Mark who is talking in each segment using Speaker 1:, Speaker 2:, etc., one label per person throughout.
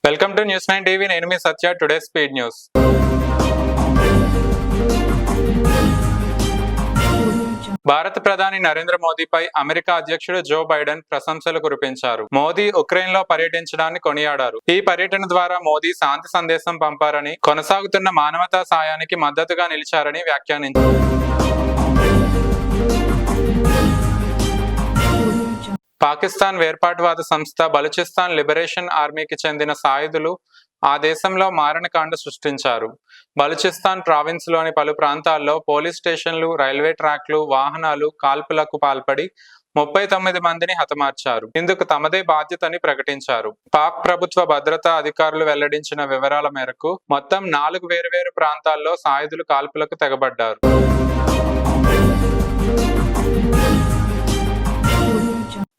Speaker 1: Welcome to news 9 TV. నేను మీ Satya. Today speed news. భారత ప్రధాని నరేంద్ర మోదీపై అమెరికా అధ్యక్షుడు జో బైడెన్ ప్రశంసలు కురిపించారు. మోదీ ఉక్రెయిన్ లో పర్యటించడాన్ని కొనియాడారు. ఈ పర్యటన ద్వారా మోదీ శాంతి సందేశం పంపారని, కొనసాగుతున్న మానవతా సాయానికి మద్దతుగా నిలిచారని వ్యాఖ్యానించారు. పాకిస్తాన్ వేర్పాటువాద సంస్థ బలూచిస్తాన్ లిబరేషన్ ఆర్మీకి చెందిన సాయుధులు ఆ దేశంలో మారణకాండ సృష్టించారు. బలూచిస్తాన్ ప్రావిన్స్ లోని పలు ప్రాంతాల్లో పోలీస్ స్టేషన్లు, రైల్వే ట్రాక్లు, వాహనాలు కాల్పులకు పాల్పడి 39 మందిని హతమార్చారు. ఇందుకు తమదే బాధ్యతని ప్రకటించారు. పాక్ ప్రభుత్వ భద్రతా అధికారులు వెల్లడించిన వివరాల మేరకు మొత్తం 4 వేర్వేరు ప్రాంతాల్లో సాయుధులు కాల్పులకు తెగబడ్డారు.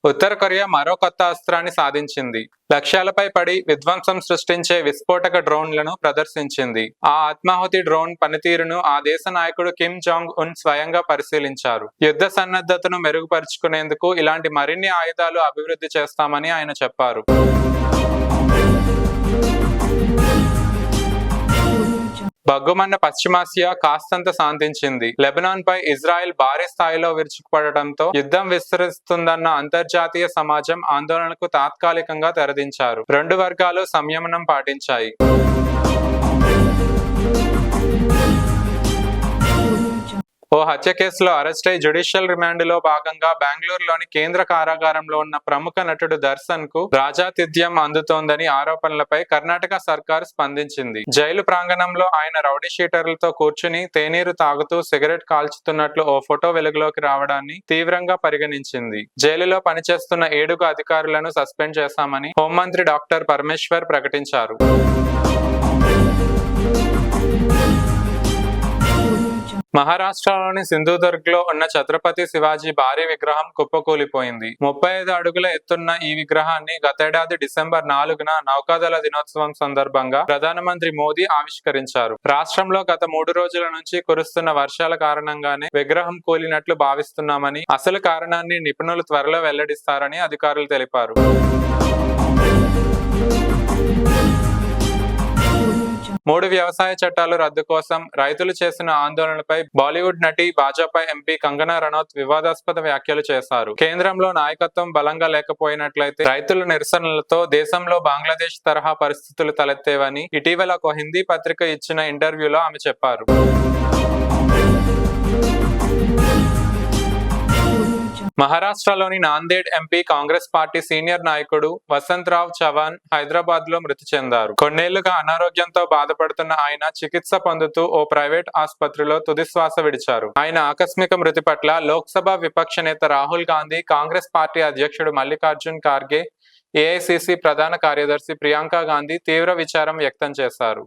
Speaker 1: ఉత్తర కొరియా మరో కొత్త అస్త్రాన్ని సాధించింది. లక్ష్యాలపై పడి విధ్వంసం సృష్టించే విస్ఫోటక డ్రోన్లను ప్రదర్శించింది. ఆ ఆత్మాహుతి డ్రోన్ పనితీరును ఆ దేశ నాయకుడు కిమ్ జాంగ్ ఉన్ స్వయంగా పరిశీలించారు. యుద్ధ సన్నద్ధతను మెరుగుపరుచుకునేందుకు ఇలాంటి మరిన్ని ఆయుధాలు అభివృద్ధి చేస్తామని ఆయన చెప్పారు. బగ్గుమన్న పశ్చిమాసియా కాస్తంత శాంతించింది. లెబనాన్ పై ఇజ్రాయెల్ భారీ స్థాయిలో విరుచుకుపడటంతో యుద్ధం విస్తరిస్తుందన్న అంతర్జాతీయ సమాజం ఆందోళనకు తాత్కాలికంగా తెరదించారు. 2 వర్గాలు సంయమనం పాటించాయి. ఓ హత్య కేసులో అరెస్ట్ అయి జ్యుడిషియల్ రిమాండ్ లో భాగంగా బెంగళూరులోని కేంద్ర కారాగారంలో ఉన్న ప్రముఖ నటుడు దర్శన్ కు రాజాతిథ్యం అందుతోందని ఆరోపణలపై కర్ణాటక సర్కార్ స్పందించింది. జైలు ప్రాంగణంలో ఆయన రౌడీ షీటర్లతో కూర్చుని తేనీరు తాగుతూ సిగరెట్ కాల్చుతున్నట్లు ఓ ఫోటో వెలుగులోకి రావడాన్ని తీవ్రంగా పరిగణించింది. జైలులో పనిచేస్తున్న 7 అధికారులను సస్పెండ్ చేశామని హోంమంత్రి డాక్టర్ పరమేశ్వర్ ప్రకటించారు. మహారాష్ట్రలోని సింధుదుర్గ్ లో ఉన్న ఛత్రపతి శివాజీ భారీ విగ్రహం కుప్పకూలిపోయింది. 35 అడుగుల ఎత్తున్న ఈ విగ్రహాన్ని గతేడాది డిసెంబర్ 4న నౌకాదళ దినోత్సవం సందర్భంగా ప్రధానమంత్రి మోదీ ఆవిష్కరించారు. రాష్ట్రంలో గత 3 రోజుల నుంచి కురుస్తున్న వర్షాల కారణంగానే విగ్రహం కూలినట్లు భావిస్తున్నామని, అసలు కారణాన్ని నిపుణులు త్వరలో వెల్లడిస్తారని అధికారులు తెలిపారు. మూడు వ్యవసాయ చట్టాలు రద్దు కోసం రైతులు చేసిన ఆందోళనలపై బాలీవుడ్ నటి భాజపా ఎంపీ కంగనా రనౌత్ వివాదాస్పద వ్యాఖ్యలు చేశారు. కేంద్రంలో నాయకత్వం బలంగా లేకపోయినట్లయితే రైతుల నిరసనలతో దేశంలో బంగ్లాదేశ్ తరహా పరిస్థితులు తలెత్తేవని ఇటీవల ఒక హిందీ పత్రిక ఇచ్చిన ఇంటర్వ్యూలో ఆమె చెప్పారు. మహారాష్ట్రలోని Nanded MP Congress party senior నాయకుడు వసంత్ రావ్ చవాన్ హైదరాబాద్ లో మృతి చెందారు. కొన్నేళ్లుగా అనారోగ్యంతో బాధపడుతున్న ఆయన చికిత్స పొందుతూ ఓ ప్రైవేట్ ఆసుపత్రిలో తుదిశ్వాస విడిచారు. ఆయన ఆకస్మిక మృతి పట్ల లోక్సభ విపక్ష నేత రాహుల్ గాంధీ, కాంగ్రెస్ పార్టీ అధ్యక్షుడు మల్లికార్జున్ ఖార్గే, ఏఐసిసి ప్రధాన కార్యదర్శి ప్రియాంక గాంధీ తీవ్ర విచారం వ్యక్తం చేశారు.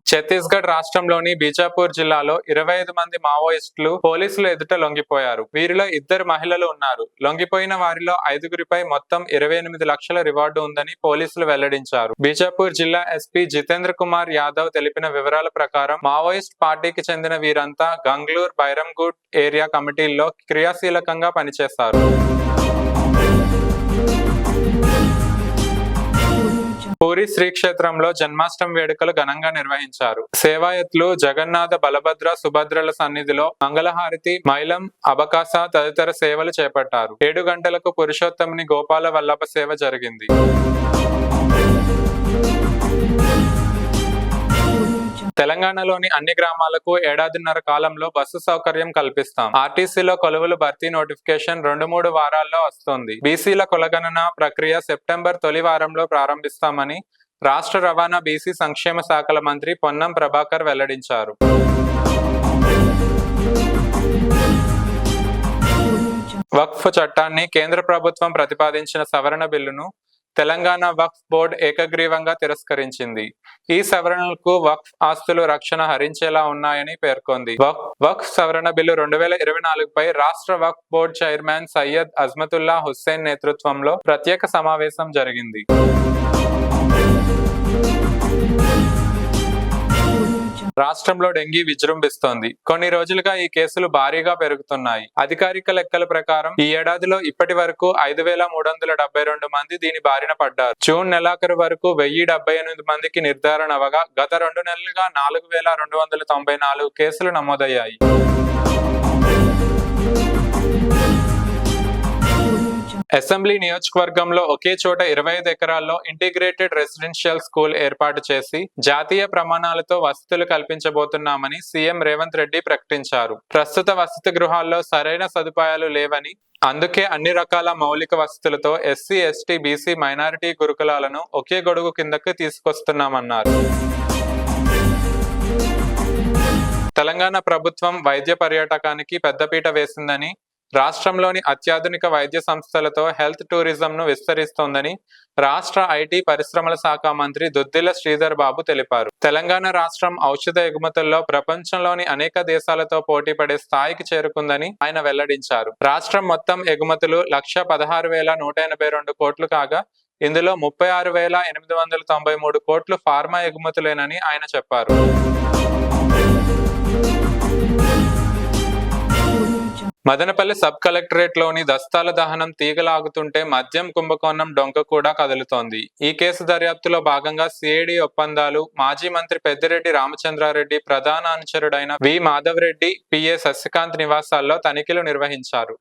Speaker 1: ఛత్తీస్గఢ్ రాష్ట్రంలోని బీజాపూర్ జిల్లాలో 25 మంది మావోయిస్టులు పోలీసులు ఎదుట లొంగిపోయారు. వీరిలో 2 మహిళలు ఉన్నారు. లొంగిపోయిన వారిలో 5గురిపై మొత్తం 28 లక్షల రివార్డు ఉందని పోలీసులు వెల్లడించారు. బీజాపూర్ జిల్లా ఎస్పీ జితేంద్ర కుమార్ యాదవ్ తెలిపిన వివరాల ప్రకారం మావోయిస్ట్ పార్టీకి చెందిన వీరంతా గంగ్లూర్, బైరంగూట్ ఏరియా కమిటీల్లో క్రియాశీలకంగా పనిచేస్తారు. పూరి శ్రీక్షేత్రంలో జన్మాష్టమి వేడుకలు ఘనంగా నిర్వహించారు. సేవాయత్లు జగన్నాథ, బలభద్ర, సుభద్రల సన్నిధిలో మంగళహారతి, మైలం, అబకాస తదితర సేవలు చేపట్టారు. 7 గంటలకు పురుషోత్తముని గోపాల వల్లభ సేవ జరిగింది. తెలంగాణలోని అన్ని గ్రామాలకు 1.5 ఏడాదిన్నర కాలంలో బస్సు సౌకర్యం కల్పిస్తాం. ఆర్టీసీలో కొలువులు భర్తీ నోటిఫికేషన్ 2-3 వారాల్లో వస్తోంది. బీసీల కులగణన ప్రక్రియ సెప్టెంబర్ తొలి వారంలో ప్రారంభిస్తామని రాష్ట్ర రవాణా, బీసీ సంక్షేమ శాఖల మంత్రి పొన్నం ప్రభాకర్ వెల్లడించారు. వక్ఫ్ చట్టాన్ని కేంద్ర ప్రభుత్వం ప్రతిపాదించిన సవరణ బిల్లును తెలంగాణ వక్ఫ్ బోర్డు ఏకగ్రీవంగా తిరస్కరించింది. ఈ సవరణలకు వక్ఫ్ ఆస్తులు రక్షణ హరించేలా ఉన్నాయని పేర్కొంది. వక్ఫ్ సవరణ బిల్లు 2024పై రాష్ట్ర వక్ఫ్ బోర్డు చైర్మన్ సయ్యద్ అజ్మతుల్లా హుస్సేన్ నేతృత్వంలో ప్రత్యేక సమావేశం జరిగింది. రాష్ట్రంలో డెంగీ విజృంభిస్తోంది. కొన్ని రోజులుగా ఈ కేసులు భారీగా పెరుగుతున్నాయి. అధికారిక లెక్కల ప్రకారం ఈ ఏడాదిలో ఇప్పటి వరకు 5,372 మంది దీని బారిన పడ్డారు. జూన్ నెలాఖరు వరకు 1,078 మందికి నిర్ధారణ అవగా గత 2 నెలలుగా 4,294 కేసులు నమోదయ్యాయి. అసెంబ్లీ నియోజకవర్గంలో ఒకే చోట 25 ఎకరాల్లో ఇంటిగ్రేటెడ్ రెసిడెన్షియల్ స్కూల్ ఏర్పాటు చేసి జాతీయ ప్రమాణాలతో వసతులు కల్పించబోతున్నామని సీఎం రేవంత్ రెడ్డి ప్రకటించారు. ప్రస్తుత వసతి గృహాల్లో సరైన సదుపాయాలు లేవని, అందుకే అన్ని రకాల మౌలిక వసతులతో ఎస్సీ, ఎస్టీ, బీసీ, మైనారిటీ గురుకులాలను ఒకే గొడుగు కిందకు తీసుకొస్తున్నామన్నారు. తెలంగాణ ప్రభుత్వం వైద్య పర్యాటకానికి పెద్దపీట వేసిందని, రాష్ట్రంలోని అత్యాధునిక వైద్య సంస్థలతో హెల్త్ టూరిజంను విస్తరిస్తోందని రాష్ట్ర ఐటీ పరిశ్రమల శాఖ మంత్రి దుద్దిల్ల శ్రీధర్ బాబు తెలిపారు. తెలంగాణ రాష్ట్రం ఔషధ ఎగుమతుల్లో ప్రపంచంలోని అనేక దేశాలతో పోటీపడే స్థాయికి చేరుకుందని ఆయన వెల్లడించారు. రాష్ట్రం మొత్తం ఎగుమతులు 1,16,182 కోట్లు కాగా ఇందులో 36,893 కోట్లు ఫార్మా ఎగుమతులేనని ఆయన చెప్పారు. మదనపల్లి సబ్ కలెక్టరేట్ లోని దస్తాల దహనం తీగలాగుతుంటే మద్యం కుంభకోణం డొంక కూడా కదులుతోంది. ఈ కేసు దర్యాప్తులో భాగంగా సిఐడి ఒప్పందాలు, మాజీ మంత్రి పెద్దిరెడ్డి రామచంద్రారెడ్డి ప్రధాన అనుచరుడైన వి మాధవరెడ్డి, పిఏ శశికాంత్ నివాసాల్లో తనిఖీలు నిర్వహించారు.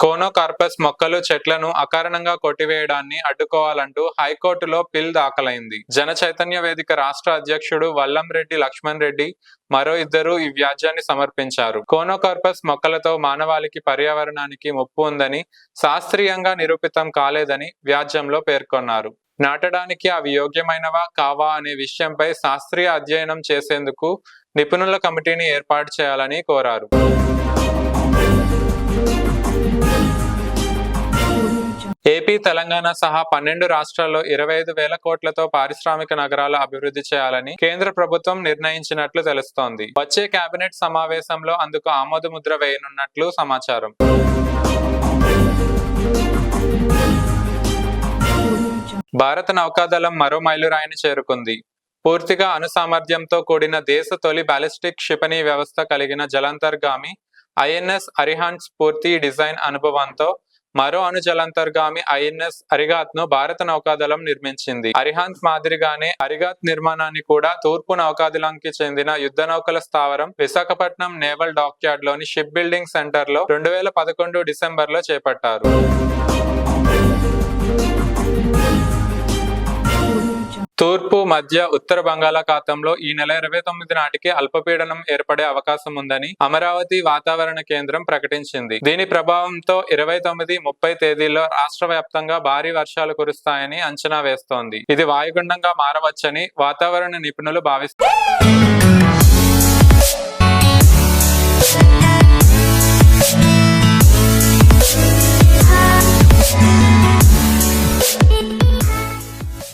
Speaker 1: కోనోకార్పస్ మొక్కలు, చెట్లను అకారణంగా కొట్టివేయడాన్ని అడ్డుకోవాలంటూ హైకోర్టులో పిల్ దాఖలైంది. జన చైతన్య వేదిక రాష్ట్ర అధ్యక్షుడు వల్లంరెడ్డి లక్ష్మణ్ రెడ్డి మరో ఇద్దరు ఈ వ్యాజ్యాన్ని సమర్పించారు. కోనోకార్పస్ మొక్కలతో మానవాళికి, పర్యావరణానికి ముప్పు ఉందని శాస్త్రీయంగా నిరూపితం కాలేదని వ్యాజ్యంలో పేర్కొన్నారు. నాటడానికి అవి యోగ్యమైనవా కావా అనే విషయంపై శాస్త్రీయ అధ్యయనం చేసేందుకు నిపుణుల కమిటీని ఏర్పాటు చేయాలని కోరారు. ఏపీ, తెలంగాణ సహా 12 రాష్ట్రాల్లో 25,000 కోట్లతో పారిశ్రామిక నగరాల అభివృద్ధి చేయాలని కేంద్ర ప్రభుత్వం నిర్ణయించినట్లు తెలుస్తోంది. వచ్చే కేబినెట్ సమావేశంలో అందుకు ఆమోదముద్ర వేయనున్నట్లు సమాచారం. భారత నౌకాదళం మరో మైలురాయిని చేరుకుంది. పూర్తిగా అణు సామర్థ్యంతో కూడిన దేశ తొలి బాలిస్టిక్ క్షిపణి వ్యవస్థ కలిగిన జలాంతర్గామి ఐఎన్ఎస్ అరిహంత్ పూర్తి డిజైన్ అనుభవంతో మరో అణు జలాంతర్గామి ఐఎన్ఎస్ అరిగాత్ ను భారత నౌకాదళం నిర్మించింది. అరిహంత్ మాదిరిగానే అరిగాత్ నిర్మాణాన్ని కూడా తూర్పు నౌకాదళంకి చెందిన యుద్ధ నౌకల స్థావరం విశాఖపట్నం నేవల్ డాక్యార్డ్ లోని షిప్ బిల్డింగ్ సెంటర్ లో 2011 డిసెంబర్లో చేపట్టారు. తూర్పు, మధ్య, ఉత్తర బంగాళాఖాతంలో ఈ నెల 29 నాటికి అల్పపీడనం ఏర్పడే అవకాశం ఉందని అమరావతి వాతావరణ కేంద్రం ప్రకటించింది. దీని ప్రభావంతో 29, 30 తేదీల్లో రాష్ట్ర వ్యాప్తంగా భారీ వర్షాలు కురుస్తాయని అంచనా వేస్తోంది. ఇది వాయుగుండంగా మారవచ్చని వాతావరణ నిపుణులు భావిస్తున్నారు.